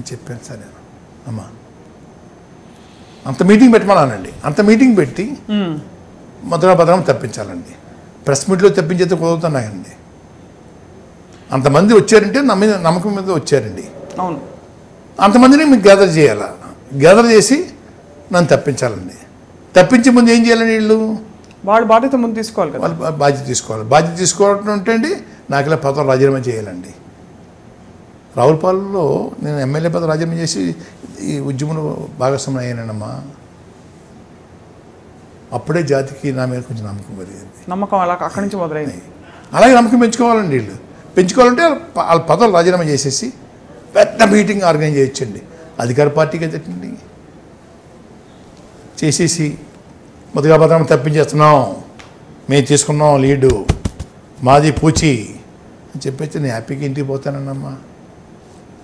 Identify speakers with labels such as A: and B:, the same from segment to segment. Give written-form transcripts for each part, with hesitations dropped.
A: అని చెప్పాను సార్ నేను. అమ్మా అంత మీటింగ్ పెట్టమన్నానండి. అంత మీటింగ్ పెట్టి మధురా భద్రం తప్పించాలండి. ప్రెస్ మీట్లో తప్పించేది కుదురుతున్నాయండి. అంతమంది వచ్చారంటే నా మీద నమ్మకం మీద వచ్చారండి.
B: అవును,
A: అంతమందిని మీకు గ్యాదర్ చేయాలా, గ్యాదర్ చేసి నన్ను తప్పించాలండి. తప్పించే ముందు ఏం చేయాలండి? వీళ్ళు
B: వాళ్ళు బాధ్యత ముందు తీసుకోవాలి కదా.
A: వాళ్ళు బాధ్యత తీసుకోవాలి. బాధ్యత తీసుకోవడం అంటే అండి నాకు ఇలా పదవి రాజీనామా చేయాలండి. రావులపాలెంలో నేను ఎమ్మెల్యే పదవి రాజీనామా చేసి ఈ ఉద్యమంలో భాగస్వామ్యం అయ్యానమ్మా. అప్పుడే జాతికి నా మీద కొంచెం నమ్మకం కలిగింది.
B: నమ్మకం అలా అక్కడి నుంచి మొదలైంది.
A: అలాగే నమ్మకం పెంచుకోవాలండి. వీళ్ళు పెంచుకోవాలంటే వాళ్ళ పదవులు రాజీనామా చేసేసి పెద్ద మీటింగ్ ఆర్గనైజ్ చేయొచ్చండి. అధికార పార్టీకి ఎదుటండి చేసేసి మధురా భద్రం తప్పించేస్తున్నాం, మేము తీసుకున్నాం లీడు, మాది పూచి అని చెప్పేసి నేను హ్యాపీగా ఇంటికి పోతానన్నమ్మా.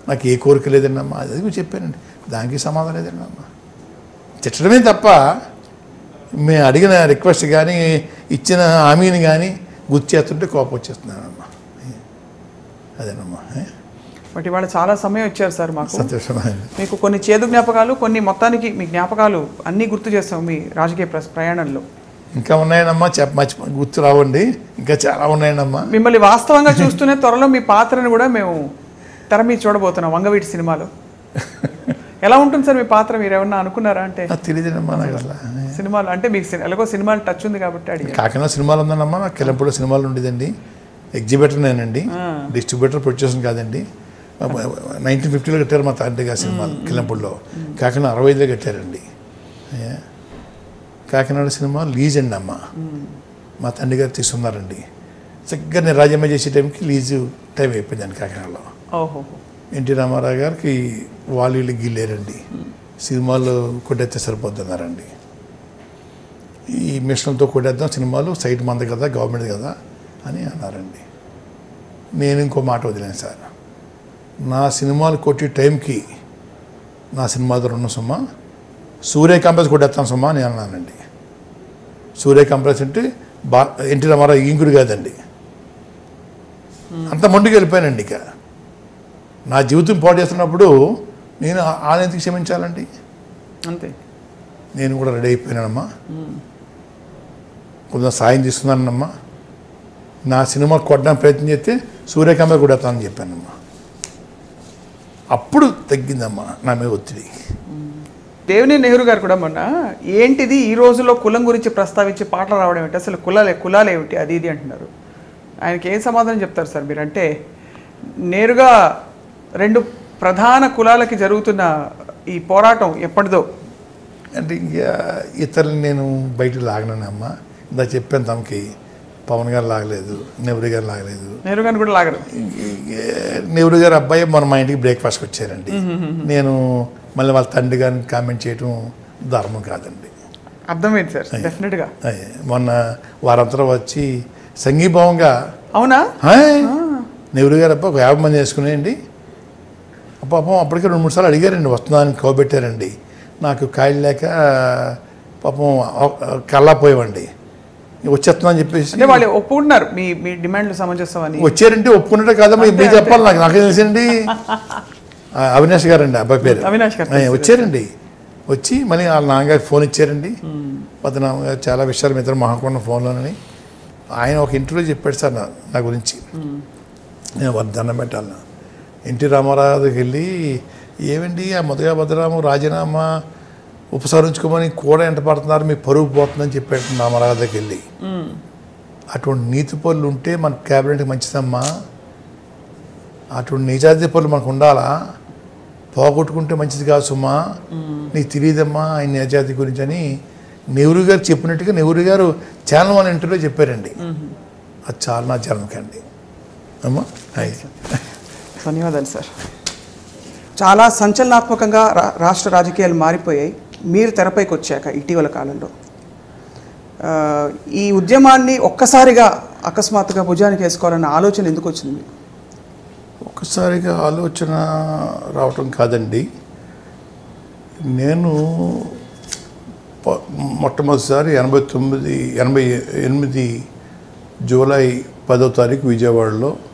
A: నాకు ఏ కోరిక లేదన్నమ్మా. అది చెప్పానండి. దానికి సమాధానం లేదండి అమ్మా. తిట్టడమే తప్ప మేము అడిగిన రిక్వెస్ట్ కానీ ఇచ్చిన హామీని కానీ గుర్తు చేస్తుంటే కోపం వచ్చేస్తున్నానమ్మా. అదేనమ్మా.
B: బట్ ఇవాళ చాలా సమయం ఇచ్చారు సార్ మాకు.
A: సంతోషమైంది.
B: మీకు కొన్ని చేదు జ్ఞాపకాలు, కొన్ని మొత్తానికి మీ జ్ఞాపకాలు అన్నీ గుర్తు చేస్తాం మీ రాజకీయ ప్రయాణంలో.
A: ఇంకా ఉన్నాయనమ్మా, గుర్తు రావండి. ఇంకా చాలా ఉన్నాయనమ్మా.
B: మిమ్మల్ని వాస్తవంగా చూస్తూనే త్వరలో మీ పాత్రను కూడా మేము తెర మీద చూడబోతున్నాం వంగవీటి సినిమాలో. ఎలా ఉంటుంది సార్ మీ పాత్ర? మీరు ఏమన్నా అనుకున్నారా? అంటే
A: తెలియదమ్మా నాకు అలా
B: సినిమాలు అంటే మీకు ఎలాగో సినిమాలు టచ్ ఉంది కాబట్టి అడిగి.
A: కాకినాడ సినిమాలు ఉందన్నమ్మా. నాకు కిలంపూడిలో సినిమాలు ఉండేదండి. ఎగ్జిబిటర్ నేనండి, డిస్ట్రిబ్యూటర్, ప్రొడ్యూసర్ కాదండి. 1950లో కట్టారు మా తండ్రి గారి సినిమాలు కిలంపూడిలో. కాకినాడ 65లో కట్టారండి. కాకినాడ సినిమా లీజ్ అండి అమ్మ. మా తండ్రి గారు తీసుకున్నారండి. చక్కగా నేను రాజీనామా చేసే టైంకి లీజు టైం అయిపోయిందండి కాకినాడలో.
B: ఓహో.
A: ఎన్టీ రామారావు గారికి వాళ్ళు గిల్లేరండి. సినిమాలు కొట్టేస్తే సరిపోతున్నారండి. ఈ మిషన్లతో కొట్టేద్దాం, సినిమాలు సైట్ మంది కదా, గవర్నమెంట్ కదా అని అన్నారండి. నేను ఇంకో మాట వదిలేను సార్. నా సినిమాలు కొట్టే టైంకి నా సినిమాతో ఉన్న సుమా సూర్య కాంప్లెక్స్ కొట్టేస్తాను సుమా అని అన్నానండి. సూర్య కాంప్లెక్స్ అంటే ఎన్టీ రామారావు ఇంకుడు కాదండి. అంత మొండికి వెళ్ళిపోయానండి. ఇక నా జీవితం పాటు చేస్తున్నప్పుడు నేను ఆలయంకి క్షమించాలండి.
B: అంతే.
A: నేను కూడా రెడీ అయిపోయినానమ్మా. కొంచెం సాయం తీసుకున్నానమ్మా. నా సినిమా కొట్టడానికి ప్రయత్నం చేస్తే సూర్యకాంత కొడతానని చెప్పానమ్మా. అప్పుడు తగ్గిందమ్మా నా మీద ఒత్తిడి.
B: దేవినేని నెహ్రూ గారు కూడా మొన్న ఏంటిది ఈ రోజుల్లో కులం గురించి ప్రస్తావించి పాటలు రావడం ఏంటి, అసలు కులాలు ఏమిటి, అది ఇది అంటున్నారు. ఆయనకి ఏం సమాధానం చెప్తారు సార్ మీరు? అంటే నేరుగా రెండు ప్రధాన కులాలకి జరుగుతున్న ఈ పోరాటం ఎప్పటిదో
A: అంటే ఇంకా ఇతరులు నేను బయటకు లాగనమ్మా. ఇందా చెప్పాను తమకి, పవన్ గారు లాగలేదు, నెహ్రూ గారు లాగలేదు.
B: నెహ్రూ గారిని కూడా లాగరు.
A: నెహ్రూ గారు అబ్బాయి మన మా ఇంటికి బ్రేక్ఫాస్ట్కి వచ్చారండి. నేను మళ్ళీ వాళ్ళ తండ్రి గారిని కామెంట్ చేయడం ధర్మం కాదండి.
B: అర్థమైంది సార్, డెఫినెట్గా.
A: మొన్న వారంతా వచ్చి సంఘీభావంగా,
B: అవునా,
A: నెహ్రూ గారు అబ్బా 50 మంది వేసుకునేయండి. పాపం అప్పటికే 2-3 సార్లు అడిగారండి, వస్తుందని కోబెట్టారండి. నాకు కాయలు లేక పాపం కల్లాపోయామండి. వచ్చేస్తుందని చెప్పేసి
B: అంటే వాళ్ళు ఒప్పుకుంటున్నారు మీ మీ డిమాండ్లు సమంజసం అని.
A: వచ్చారంటే ఒప్పుకున్నట్టే కాదమ్మా, మీరు చెప్పాలి. నాకేం తెలిసిండి. అవినాష్ గారు అండి, అబ్బాయి పేరు
B: అవినాష్ గారు
A: వచ్చారండి. వచ్చి మళ్ళీ వాళ్ళ నాన్నగారికి ఫోన్ ఇచ్చారండి. నాన్నగారు చాలా విషయాలు మిత్రం మాకున్న ఫోన్లోనని ఆయన ఒక ఇంటర్వ్యూ చెప్పాడు సార్ నా గురించి. నేను దండం పెట్టాలి. ఎన్టీ రామారావు దగ్గరికి వెళ్ళి, ఏమండి ఆ మధురా భద్రాము రాజీనామా ఉపసంహరించుకోమని కూడా ఎంట పడుతున్నారు, మీ పరుగు పోతుందని చెప్పాడు రామారావు దగ్గరికి వెళ్ళి. అటువంటి నీతి పనులు ఉంటే మన క్యాబినెట్కి మంచిదమ్మా. అటువంటి నిజాయితీ పనులు మనకు ఉండాలా. పోగొట్టుకుంటే మంచిది కాదు సుమ్మా, నీకు తెలియదమ్మా ఆయన నిజాయితీ గురించి అని నెహ్రూ గారు చెప్పినట్టుగా నెహ్రూ గారు ఛానల్ 1 ఇంటర్వ్యూలో చెప్పారండి. అది చాలా నా జన్మకండి అమ్మా.
B: ధన్యవాదాలు సార్. చాలా సంచలనాత్మకంగా రాష్ట్ర రాజకీయాలు మారిపోయాయి మీరు తెరపైకి వచ్చాక ఇటీవల కాలంలో. ఈ ఉద్యమాన్ని ఒక్కసారిగా అకస్మాత్తుగా భుజానికి వేసుకోవాలన్న ఆలోచన ఎందుకు వచ్చింది మీకు?
A: ఒక్కసారిగా ఆలోచన రావటం కాదండి. నేను మొట్టమొదటిసారి 88 జూలై 10వ తారీఖు విజయవాడలో